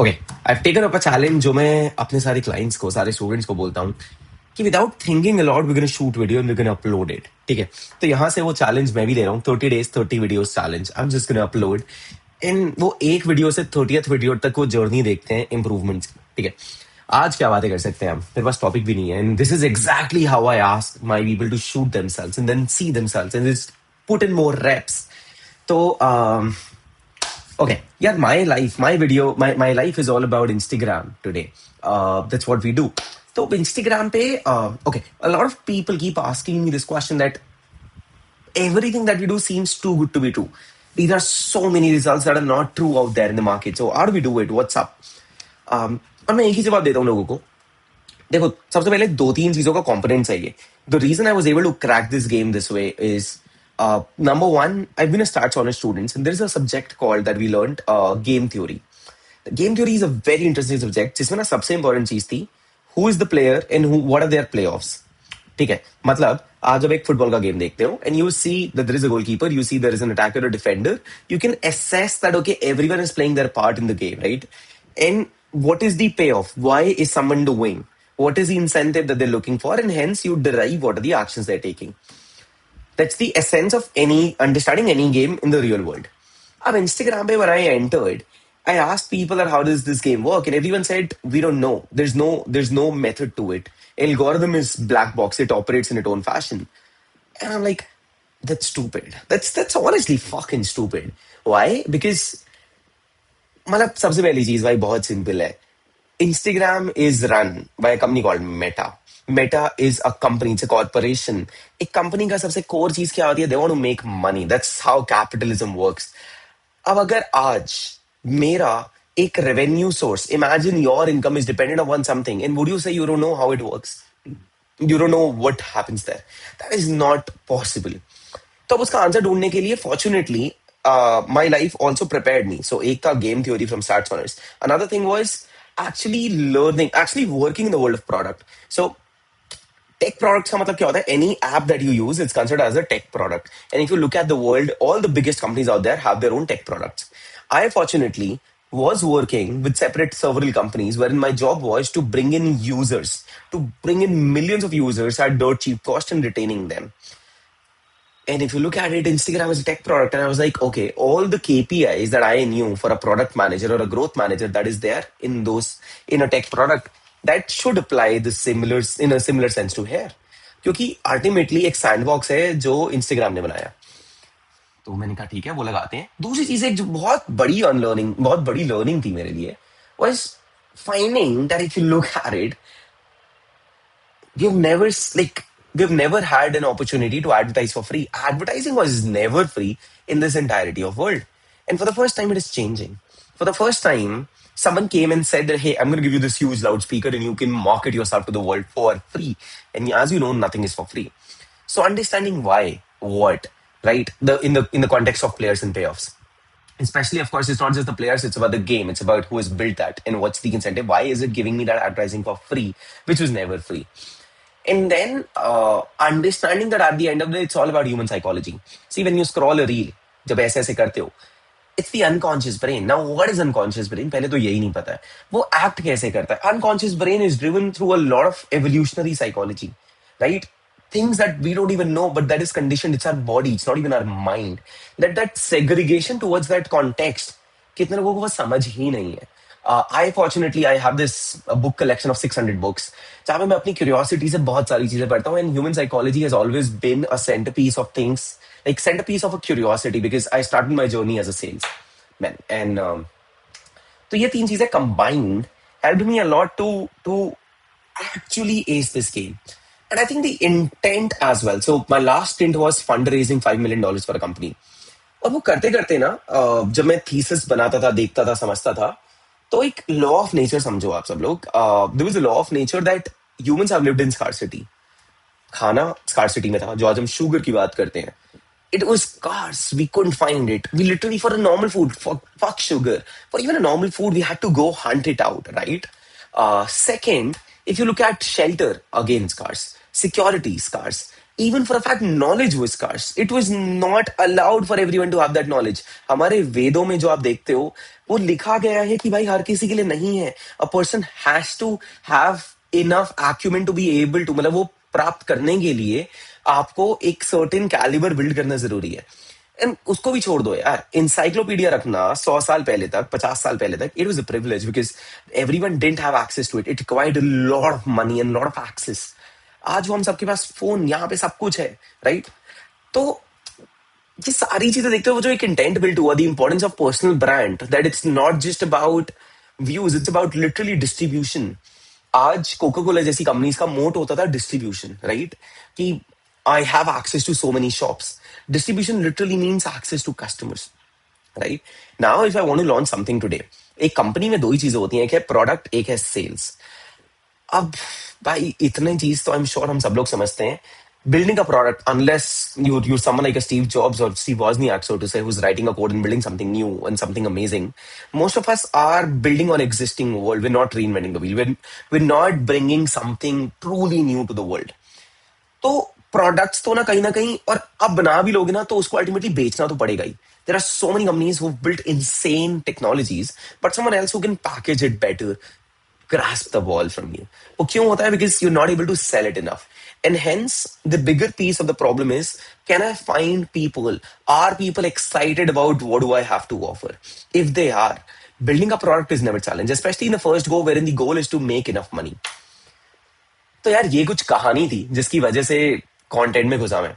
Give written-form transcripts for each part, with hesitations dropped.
Okay, I taken up a challenge जो मैं अपने सारे क्लाइंट्स को, सारे स्टूडेंट्स को बोलता हूँ कि without thinking a lot we gonna shoot video and we gonna upload it. ठीक है, तो यहाँ से वो चैलेंज मैं भी ले रहा हूँ, 30 days 30 videos challenge. I am just gonna upload in वो एक वीडियो से 30th वीडियो तक वो जर्नी देखते हैं इंप्रूवमेंट्स की। ठीक है, आज क्या बातें कर सकते हैं हम, मेरे पास टॉपिक भी नहीं है, and this is exactly how I ask my people to shoot themselves and then see themselves and just put in more reps. तो okay, yeah, my life is all about Instagram today. That's what we do. So Instagram pe, okay, a lot of people keep asking me this question that everything that we do seems too good to be true. These are so many results that are not true out there in the market. So how do we do it? What's up? और मैं एक ही जवाब देता हूँ लोगों को। देखो, सबसे पहले दो तीन चीजों का कॉम्पोनेंट चाहिए। The reason I was able to crack this game this way is number one, I've been a stats honors student, and there's a subject called that we learned game theory. The game theory is a very interesting subject जिसमें ना सबसे important चीज थी who is the player and who what are their playoffs. ठीक है, मतलब आज जब एक फुटबॉल का गेम देखते हो and you see that there is a goalkeeper, you see there is an attacker or defender, you can assess that okay, everyone is playing their part in the game, right? And what is the payoff? Why is someone doing? What is the incentive that they're looking for? And hence you derive what are the actions they're taking. That's the essence of any understanding any game in the real world. On Instagram, when I entered, I asked people that how does this game work, and everyone said we don't know. There's no method to it. Algorithm is black box. It operates in its own fashion, and I'm like, that's stupid. That's honestly fucking stupid. Why? Because मतलब सबसे पहली चीज भाई बहुत simple है. Instagram is run by a company called Meta. Meta is a company, it's a corporation. एक company का सबसे कोर चीज क्या होती है? They want to make money. That's how capitalism works. अब अगर आज मेरा एक revenue source, imagine your income is dependent upon something, and would you say you don't know how it works? You don't know what happens there. That is not possible. तो अब उसका answer ढूंढने के लिए fortunately my life also prepared me. So एक था game theory from start honours. Another thing was actually learning, actually working in the world of product. So tech products का मतलब क्या होता है? Any app that you use it's considered as a tech product. And if you look at the world, all the biggest companies out there have their own tech products. I fortunately was working with separate several companies wherein my job was to bring in users, to bring in millions of users at dirt cheap cost and retaining them. And if you look at it, Instagram is a tech product. And I was like, okay, all the KPIs that I knew for a product manager or a growth manager that is there in a tech product, that should apply the similar in a similar sense to here. क्योंकि ultimately एक sandbox है जो Instagram ने बनाया. तो मैंने कहा ठीक है, वो लगाते हैं. दूसरी चीज एक जो बहुत बड़ी अनलर्निंग, बहुत बड़ी लर्निंग थी मेरे लिए, was finding that if you look at it, we've never like we've never had an opportunity to advertise for free. Advertising was never free in this entirety of world, and for the first time, it is changing. For the first time, someone came and said that, "Hey, I'm going to give you this huge loudspeaker, and you can market yourself to the world for free." And as you know, nothing is for free. So understanding why, what, right? In the context of players and payoffs. Especially, of course, it's not just the players, it's about the game. It's about who has built that and what's the incentive. Why is it giving me that advertising for free, which was never free? And then understanding that at the end of the day, it's all about human psychology. See, when you scroll a reel, जब ऐसे ऐसे करते हो, it's the unconscious brain. Now, what is unconscious brain? पहले तो यही नहीं पता है. वो act कैसे करता है? Unconscious brain is driven through a lot of evolutionary psychology, right? Things that we don't even know, but that is conditioned. It's our body. It's not even our mind. That segregation towards that context, कितने लोगों को वो समझ ही नहीं है. I fortunately I have this book collection of 600 books जहाँ पे मैं अपनी curiosity से बहुत सारी चीजें पढ़ता हूँ. And human psychology has always been a centerpiece of things, like centerpiece of a curiosity, because I started my journey as a salesman. And तो ये तीन चीजें combined helped me a lot to actually ace this game. And I think the intent as well. So my last stint was fundraising $5 million for a company. और वो करते करते ना जब मैं थीसिस बनाता था, देखता था, समझता था, तो एक लॉ ऑफ नेचर समझो आप सब लोग. There was a law of nature that humans have lived in scarcity. खाना स्कार्सिटी में था. जो आज हम शुगर की बात करते हैं, it was scarce. We couldn't find it. We literally, for a normal food, fuck sugar. For even a normal food, we had to go hunt it out, right? Second, if you look at shelter, again scarce. Security, scarce. even for a fact knowledge was scarce. It was not allowed for everyone to have that knowledge. हमारे वेदों में जो आप देखते हो वो लिखा गया है कि भाई हर किसी के लिए नहीं है. A person has to have enough acumen to be able to, मतलब वो प्राप्त करने के लिए आपको एक सर्टेन कैलिबर बिल्ड करना जरूरी है. एंड उसको भी छोड़ दो यार, इंसाइक्लोपीडिया रखना 100 साल पहले तक, 50 साल पहले तक, it was a privilege because everyone didn't have access to it. It required a lot of money and lot of access. आज वो हम सबके पास फोन, यहाँ पे सब कुछ है, राइट? तो ये सारी चीजें देखते हो, वो जो एक इंटेंट बिल्ट हुआ, the importance of personal brand, that it's not just about views, it's about literally distribution. आज कोका कोला जैसी कंपनीज का मोट होता था डिस्ट्रीब्यूशन, राइट? कि I have access to so many shops. Distribution literally means access to customers, right? Now if I want to launch something today, एक company में दो ही चीजें होती हैं, एक है प्रोडक्ट, एक है सेल्स. अब भाई इतने चीज तो आई एम श्योर हम सब लोग समझते हैं. Building a product, unless you're someone like a Steve Jobs or Steve Wozniak, so to say, who's writing a code and building something new and something amazing, most of us are building on existing world. We're not reinventing the wheel. We're not bringing something truly new to the world. तो products तो ना कहीं और अब बना भी लोगे ना तो उसको अल्टीमेटली बेचना तो पड़ेगा ही. There are so many companies who've built insane technologies, but someone else who can package it better, grasp the ball from you. वो क्यों होता है? Because you're not able to sell it enough. And hence, the bigger piece of the problem is, can I find people? Are people excited about what do I have to offer? If they are, building a product is never a challenge, especially in the first go, wherein the goal is to make enough money. तो यार ये कुछ कहानी थी जिसकी वजह से content में घुसा मैं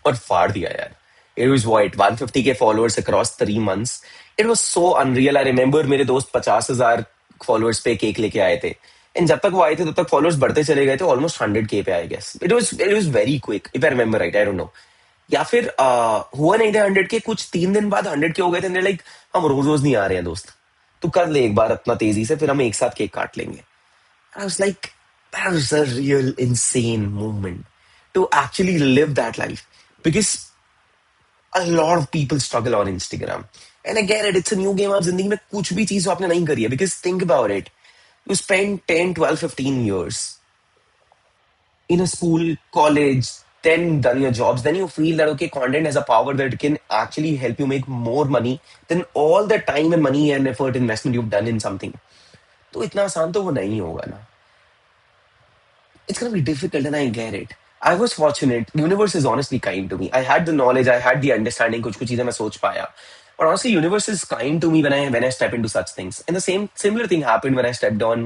और फाड़ दिया यार. It was what 150K followers across 3 months. It was so unreal. I remember मेरे दोस्त 50,000 फॉलोअर्स पे केक लेके आए थे. एंड जब तक वो आए थे तब तक फॉलोअर्स बढ़ते चले गए थे, ऑलमोस्ट 100K पे I guess. It was very quick if I remember right, I don't know. या फिर हुआ नहीं था 100K, कुछ 3 दिन बाद 100K हो गए थे. लाइक हम रोज रोज नहीं आ रहे हैं दोस्त, तू कर ले एक बार इतना तेजी से, फिर हम एक साथ केक काट लेंगे. I was like, that was a real insane moment to actually live that life. Because a lot of people struggle on Instagram. And I get it, it's a new game. आप जिंदगी में कुछ भी चीज आपने नहीं करी है. Because think about it. You spend 10, 12, 15 years in a school, college, then done your jobs. Then you feel that, okay, content has a power that can actually help you make more money than all the time and money and effort investment you've done in something. तो इतना आसान तो वो नहीं होगा ना. It's gonna be difficult, and I get it. I was fortunate. Universe is honestly kind to me. I had the knowledge, I had the understanding. कुछ कुछ चीजें मैं सोच पाया. But honestly, universe is kind to me when I step into such things. And the similar thing happened when I stepped on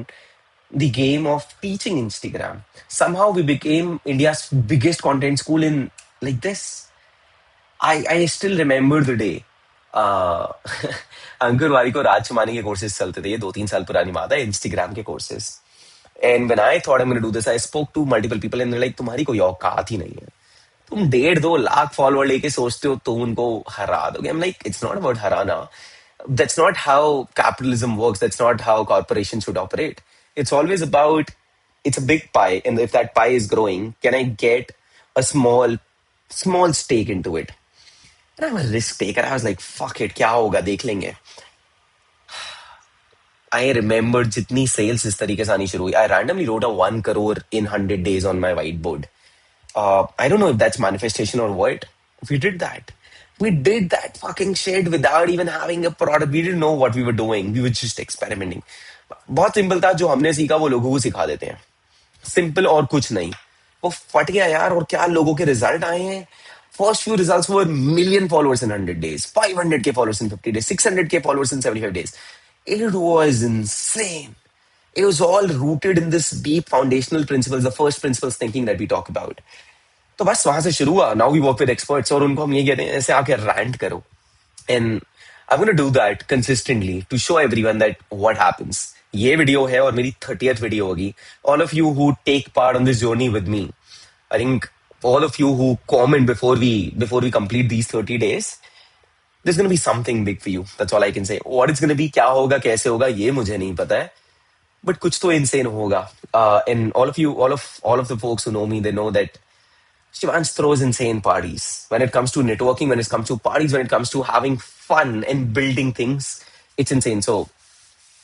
the game of teaching Instagram. Somehow we became India's biggest content school in like this. I still remember the day. अंकुर वारी को राज शमानी के courses चलते थे. ये 2-3 साल पुरानी बात है. इंस्टाग्राम के courses. And when I thought I'm going to do this, I spoke to multiple people and they're like, तुम्हारी कोई औकात ही नहीं है. तुम 1.5-2 लाख फॉलोअर लेके सोचते हो तुम उनको हरा दोगे. I'm like, it's not about Hariana. That's not how capitalism works. That's not how corporations should operate. It's always about, it's a big pie. And if that pie is growing, can I get a small stake into it? And I'm a risk taker. I was like, fuck it, क्या होगा देख लेंगे. I remember जितनी sales इस तरीके से आनी शुरू हुई. I randomly wrote a 1 crore in 100 days on my whiteboard. I don't know if that's manifestation or what. We did that. We did that fucking shit without even having a product. We didn't know what we were doing. We were just experimenting. बहुत simple था. जो हमने सीखा वो लोगों को सिखा देते हैं. सिंपल और कुछ नहीं. वो फट गया यार. और क्या लोगों के रिजल्ट आए हैं. First few results were million followers in 100 days, 500K followers in 50 days, 600K followers in 75 days. It was insane. It was all rooted in this deep foundational principles, the first principles thinking that we talk about. तो बस वहां से शुरू हुआ. Now we work with experts और उनको हम ये कहते हैं ऐसे आके rant करो. And I'm going to do that consistently to show everyone that what happens. ये वीडियो है और मेरी 30th वीडियो होगी. All of you who take part on this journey with me, I think all of you who comment before we complete these 30 days, there's going to be something big for you. That's all I can say. What it's going to be, क्या होगा, कैसे होगा, ये मुझे नहीं पता है. But कुछ तो insane होगा. And all of you, all of the folks who know me, they know that Shivansh throws insane parties. When it comes to networking, when it comes to parties, when it comes to having fun and building things, it's insane. So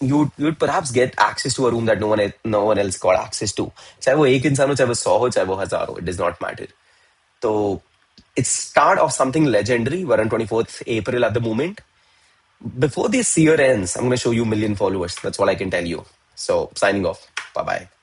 you'd perhaps get access to a room that no one else got access to. चाहे वो एक इंसान हो, चाहे वो 100 हो, चाहे वो 1000 हो, it does not matter. So it's start of something legendary. We're on 24th April at the moment. Before this year ends, I'm going to show you million followers. That's all I can tell you. So signing off. Bye bye.